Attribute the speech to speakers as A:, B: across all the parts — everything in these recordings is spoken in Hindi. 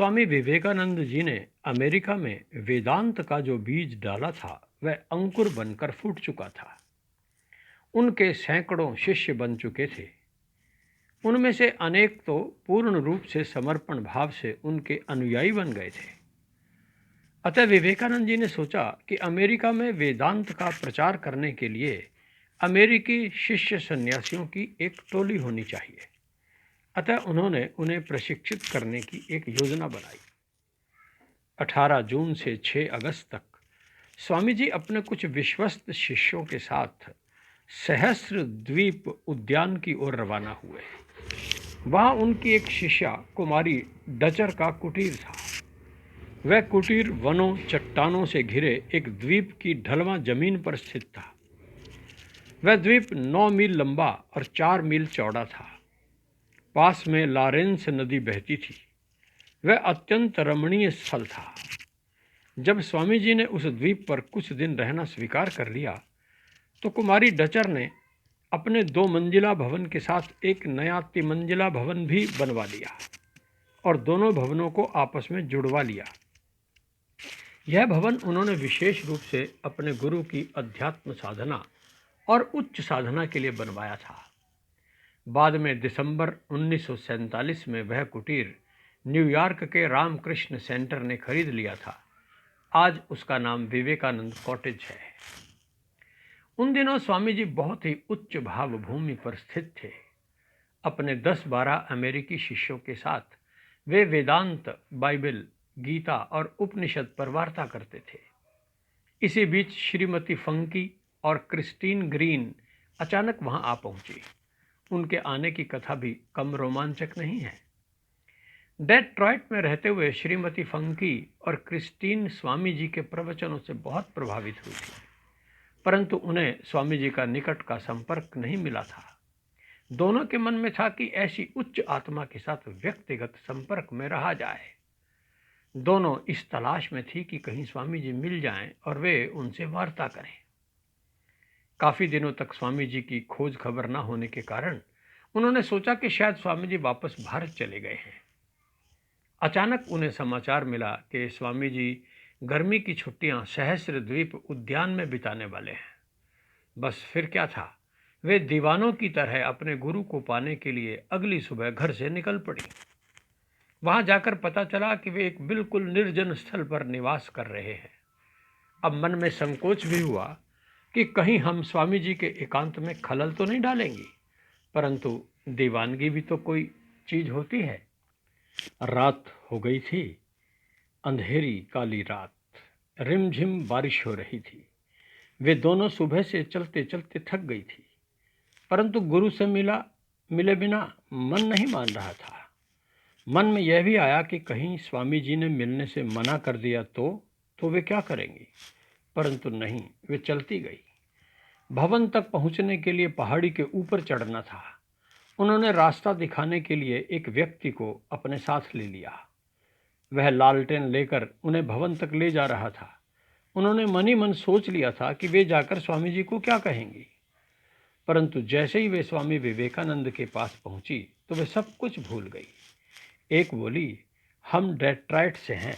A: स्वामी विवेकानंद जी ने अमेरिका में वेदांत का जो बीज डाला था वह अंकुर बनकर फूट चुका था। उनके सैकड़ों शिष्य बन चुके थे। उनमें से अनेक तो पूर्ण रूप से समर्पण भाव से उनके अनुयायी बन गए थे। अतः विवेकानंद जी ने सोचा कि अमेरिका में वेदांत का प्रचार करने के लिए अमेरिकी शिष्य सन्यासियों की एक टोली होनी चाहिए। अतः उन्होंने उन्हें प्रशिक्षित करने की एक योजना बनाई। 18 जून से 6 अगस्त तक स्वामी जी अपने कुछ विश्वस्त शिष्यों के साथ सहस्त्र द्वीप उद्यान की ओर रवाना हुए। वहां उनकी एक शिष्या कुमारी डचर का कुटीर था। वह कुटीर वनों चट्टानों से घिरे एक द्वीप की ढलवां जमीन पर स्थित था। वह द्वीप 9 मील लंबा और 4 मील चौड़ा था। पास में लॉरेंस नदी बहती थी। वह अत्यंत रमणीय स्थल था। जब स्वामी जी ने उस द्वीप पर कुछ दिन रहना स्वीकार कर लिया तो कुमारी डचर ने अपने 2 मंजिला भवन के साथ एक नया तिमंजिला भवन भी बनवा लिया और दोनों भवनों को आपस में जुड़वा लिया। यह भवन उन्होंने विशेष रूप से अपने गुरु की अध्यात्म साधना और उच्च साधना के लिए बनवाया था। बाद में दिसंबर 1947 में वह कुटीर न्यूयॉर्क के रामकृष्ण सेंटर ने खरीद लिया था। आज उसका नाम विवेकानंद कॉटेज है। उन दिनों स्वामी जी बहुत ही उच्च भाव भूमि पर स्थित थे। अपने 10-12 अमेरिकी शिष्यों के साथ वे वेदांत, बाइबल, गीता और उपनिषद पर वार्ता करते थे। इसी बीच श्रीमती फंकी और क्रिस्टीन ग्रीन अचानक वहां आ पहुंची। उनके आने की कथा भी कम रोमांचक नहीं है। डेट्रॉइट में रहते हुए श्रीमती फंकी और क्रिस्टीन स्वामी जी के प्रवचनों से बहुत प्रभावित हुई थी, परंतु उन्हें स्वामी जी का निकट का संपर्क नहीं मिला था। दोनों के मन में था कि ऐसी उच्च आत्मा के साथ व्यक्तिगत संपर्क में रहा जाए। दोनों इस तलाश में थी कि कहीं स्वामी जी मिल जाएं और वे उनसे वार्ता करें। काफी दिनों तक स्वामी जी की खोज खबर न होने के कारण उन्होंने सोचा कि शायद स्वामी जी वापस भारत चले गए हैं। अचानक उन्हें समाचार मिला कि स्वामी जी गर्मी की छुट्टियां सहस्त्र द्वीप उद्यान में बिताने वाले हैं। बस फिर क्या था, वे दीवानों की तरह अपने गुरु को पाने के लिए अगली सुबह घर से निकल पड़ी। वहां जाकर पता चला कि वे एक बिल्कुल निर्जन स्थल पर निवास कर रहे हैं। अब मन में संकोच भी हुआ कि कहीं हम स्वामी जी के एकांत में खलल तो नहीं डालेंगी, परंतु दीवानगी भी तो कोई चीज होती है। रात हो गई थी, अंधेरी काली रात, रिमझिम बारिश हो रही थी। वे दोनों सुबह से चलते चलते थक गई थी, परंतु गुरु से मिले बिना मन नहीं मान रहा था। मन में यह भी आया कि कहीं स्वामी जी ने मिलने से मना कर दिया तो वे क्या करेंगी, परंतु नहीं, वे चलती गई। भवन तक पहुंचने के लिए पहाड़ी के ऊपर चढ़ना था। उन्होंने रास्ता दिखाने के लिए एक व्यक्ति को अपने साथ ले लिया। वह लालटेन लेकर उन्हें भवन तक ले जा रहा था। उन्होंने मन ही मन सोच लिया था कि वे जाकर स्वामी जी को क्या कहेंगी, परंतु जैसे ही वे स्वामी विवेकानंद के पास पहुंची तो वे सब कुछ भूल गई। एक बोली, हम डेट्रॉइट से हैं,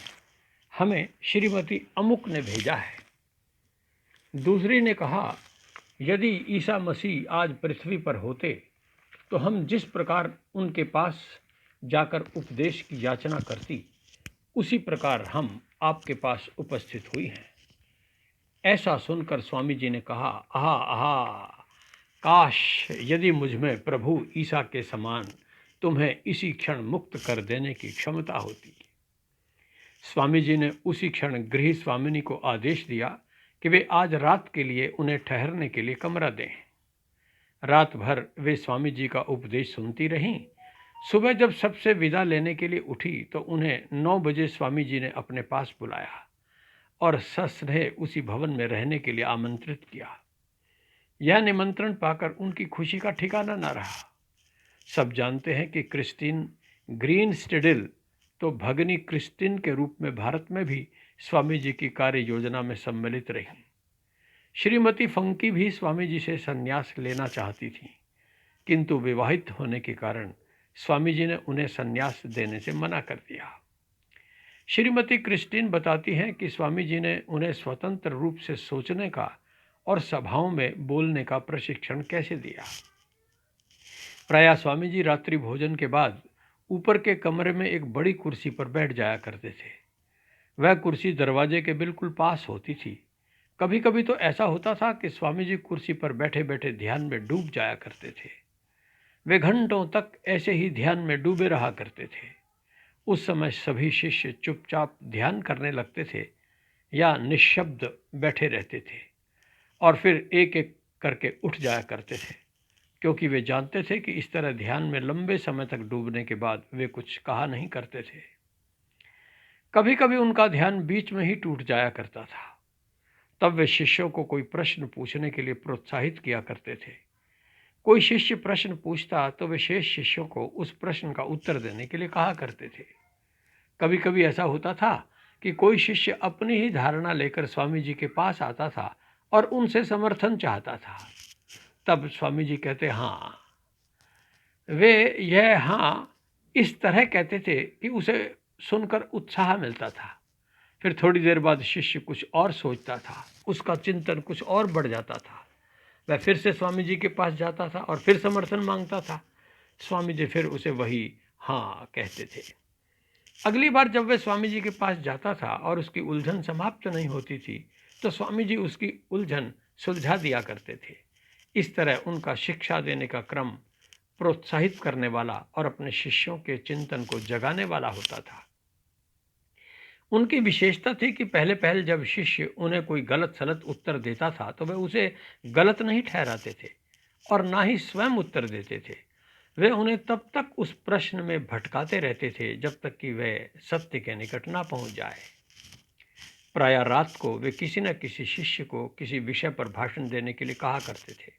A: हमें श्रीमती अमुक ने भेजा है। दूसरी ने कहा, यदि ईसा मसीह आज पृथ्वी पर होते तो हम जिस प्रकार उनके पास जाकर उपदेश की याचना करती, उसी प्रकार हम आपके पास उपस्थित हुई हैं। ऐसा सुनकर स्वामी जी ने कहा, आहा आहा, काश यदि मुझमें प्रभु ईसा के समान तुम्हें इसी क्षण मुक्त कर देने की क्षमता होती। स्वामी जी ने उसी क्षण गृह स्वामिनी को आदेश दिया कि वे आज रात के लिए उन्हें ठहरने के लिए कमरा दें। रात भर वे स्वामी जी का उपदेश सुनती रहीं। सुबह जब सबसे विदा लेने के लिए उठी तो उन्हें 9 बजे स्वामी जी ने अपने पास बुलाया और सस्नेह उसी भवन में रहने के लिए आमंत्रित किया। यह निमंत्रण पाकर उनकी खुशी का ठिकाना न रहा। सब जानते हैं कि क्रिस्टीन ग्रीन स्टिडिल तो भगनी क्रिस्टीन के रूप में भारत में भी स्वामी जी की कार्य योजना में सम्मिलित रही। श्रीमती फंकी भी स्वामी जी से संन्यास लेना चाहती थी, किंतु विवाहित होने के कारण स्वामी जी ने उन्हें संन्यास देने से मना कर दिया। श्रीमती क्रिस्टीन बताती हैं कि स्वामी जी ने उन्हें स्वतंत्र रूप से सोचने का और सभाओं में बोलने का प्रशिक्षण कैसे दिया। प्रायः स्वामी जी रात्रि भोजन के बाद ऊपर के कमरे में एक बड़ी कुर्सी पर बैठ जाया करते थे। वह कुर्सी दरवाजे के बिल्कुल पास होती थी। कभी कभी तो ऐसा होता था कि स्वामी जी कुर्सी पर बैठे बैठे ध्यान में डूब जाया करते थे। वे घंटों तक ऐसे ही ध्यान में डूबे रहा करते थे। उस समय सभी शिष्य चुपचाप ध्यान करने लगते थे या निशब्द बैठे रहते थे और फिर एक एक करके उठ जाया करते थे, क्योंकि वे जानते थे कि इस तरह ध्यान में लंबे समय तक डूबने के बाद वे कुछ कहा नहीं करते थे। कभी कभी उनका ध्यान बीच में ही टूट जाया करता था। तब वे शिष्यों को कोई प्रश्न पूछने के लिए प्रोत्साहित किया करते थे। कोई शिष्य प्रश्न पूछता तो वे शेष शिष्यों को उस प्रश्न का उत्तर देने के लिए कहा करते थे। कभी कभी ऐसा होता था कि कोई शिष्य अपनी ही धारणा लेकर स्वामी जी के पास आता था और उनसे समर्थन चाहता था। तब स्वामी जी कहते हाँ। वे यह हाँ इस तरह कहते थे कि उसे सुनकर उत्साह मिलता था। फिर थोड़ी देर बाद शिष्य कुछ और सोचता था, उसका चिंतन कुछ और बढ़ जाता था। वह फिर से स्वामी जी के पास जाता था और फिर समर्थन मांगता था। स्वामी जी फिर उसे वही हाँ कहते थे। अगली बार जब वह स्वामी जी के पास जाता था और उसकी उलझन समाप्त नहीं होती थी तो स्वामी जी उसकी उलझन सुलझा दिया करते थे। इस तरह उनका शिक्षा देने का क्रम प्रोत्साहित करने वाला और अपने शिष्यों के चिंतन को जगाने वाला होता था। उनकी विशेषता थी कि पहले पहले जब शिष्य उन्हें कोई गलत सलत उत्तर देता था तो वे उसे गलत नहीं ठहराते थे और ना ही स्वयं उत्तर देते थे। वे उन्हें तब तक उस प्रश्न में भटकाते रहते थे जब तक कि वे सत्य के निकट ना पहुंच जाए। प्रायः रात को वे किसी न किसी शिष्य को किसी विषय पर भाषण देने के लिए कहा करते थे।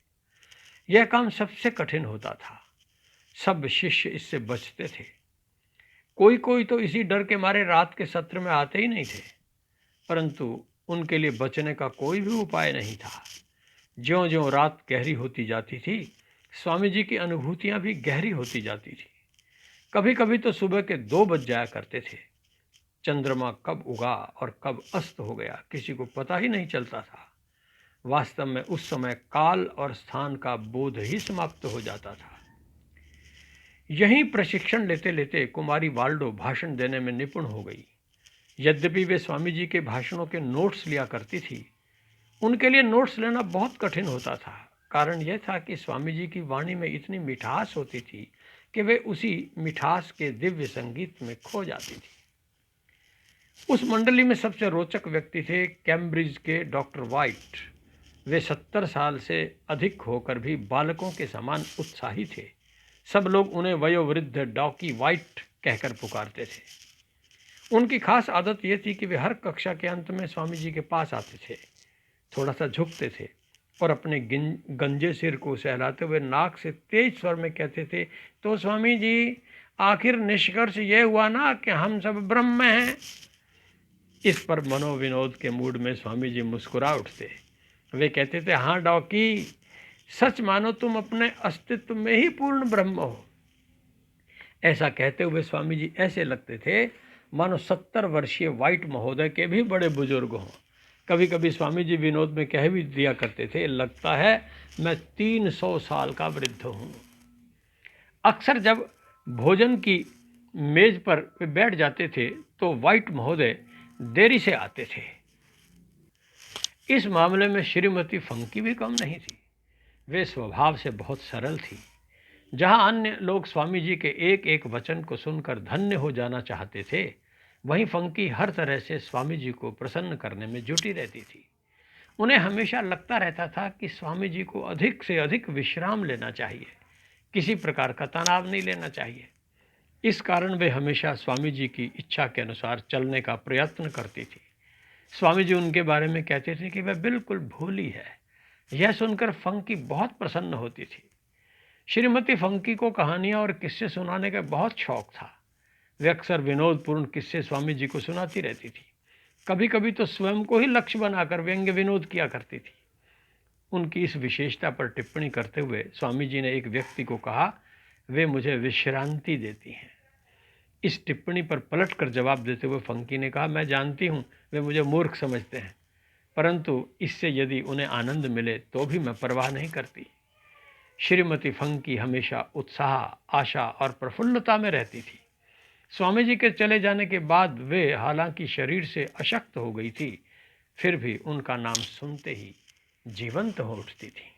A: यह काम सबसे कठिन होता था। सब शिष्य इससे बचते थे। कोई कोई तो इसी डर के मारे रात के सत्र में आते ही नहीं थे, परंतु उनके लिए बचने का कोई भी उपाय नहीं था। ज्यों-ज्यों रात गहरी होती जाती थी, स्वामी जी की अनुभूतियां भी गहरी होती जाती थी। कभी कभी तो सुबह के 2 बज जाया करते थे। चंद्रमा कब उगा और कब अस्त हो गया किसी को पता ही नहीं चलता था। वास्तव में उस समय काल और स्थान का बोध ही समाप्त हो जाता था। यहीं प्रशिक्षण लेते लेते कुमारी वाल्डो भाषण देने में निपुण हो गई। यद्यपि वे स्वामी जी के भाषणों के नोट्स लिया करती थी, उनके लिए नोट्स लेना बहुत कठिन होता था। कारण यह था कि स्वामी जी की वाणी में इतनी मिठास होती थी कि वे उसी मिठास के दिव्य संगीत में खो जाती थी। उस मंडली में सबसे रोचक व्यक्ति थे कैम्ब्रिज के डॉक्टर वाइट। वे 70 साल से अधिक होकर भी बालकों के समान उत्साही थे। सब लोग उन्हें वयोवृद्ध डॉकी वाइट कहकर पुकारते थे। उनकी खास आदत ये थी कि वे हर कक्षा के अंत में स्वामी जी के पास आते थे, थोड़ा सा झुकते थे और अपने गंजे सिर को सहलाते हुए नाक से तेज स्वर में कहते थे, तो स्वामी जी आखिर निष्कर्ष ये हुआ ना कि हम सब ब्रह्म हैं। इस पर मनोविनोद के मूड में स्वामी जी मुस्कुरा उठते। वे कहते थे, हाँ डॉकी, सच मानो तुम अपने अस्तित्व में ही पूर्ण ब्रह्म हो। ऐसा कहते हुए स्वामी जी ऐसे लगते थे मानो 70 वर्षीय वाइट महोदय के भी बड़े बुजुर्ग हों। कभी कभी स्वामी जी विनोद में कह भी दिया करते थे, लगता है मैं 300 साल का वृद्ध हूँ। अक्सर जब भोजन की मेज पर वे बैठ जाते थे तो वाइट महोदय देरी से आते थे। इस मामले में श्रीमती फंकी भी कम नहीं थी। वे स्वभाव से बहुत सरल थी। जहाँ अन्य लोग स्वामी जी के एक एक वचन को सुनकर धन्य हो जाना चाहते थे, वहीं फंकी हर तरह से स्वामी जी को प्रसन्न करने में जुटी रहती थी। उन्हें हमेशा लगता रहता था कि स्वामी जी को अधिक से अधिक विश्राम लेना चाहिए, किसी प्रकार का तनाव नहीं लेना चाहिए। इस कारण वे हमेशा स्वामी जी की इच्छा के अनुसार चलने का प्रयत्न करती थी। स्वामी जी उनके बारे में कहते थे कि वह बिल्कुल भोली है। यह सुनकर फंकी बहुत प्रसन्न होती थी। श्रीमती फंकी को कहानियाँ और किस्से सुनाने का बहुत शौक था। वे अक्सर विनोदपूर्ण किस्से स्वामी जी को सुनाती रहती थी। कभी कभी तो स्वयं को ही लक्ष्य बनाकर व्यंग्य विनोद किया करती थी। उनकी इस विशेषता पर टिप्पणी करते हुए स्वामी जी ने एक व्यक्ति को कहा, वे मुझे विश्रांति देती हैं। इस टिप्पणी पर पलट कर जवाब देते हुए फंकी ने कहा, मैं जानती हूँ वे मुझे मूर्ख समझते हैं, परंतु इससे यदि उन्हें आनंद मिले तो भी मैं परवाह नहीं करती। श्रीमती फंकी हमेशा उत्साह, आशा और प्रफुल्लता में रहती थी। स्वामी जी के चले जाने के बाद वे हालांकि शरीर से अशक्त हो गई थी, फिर भी उनका नाम सुनते ही जीवंत हो उठती थी।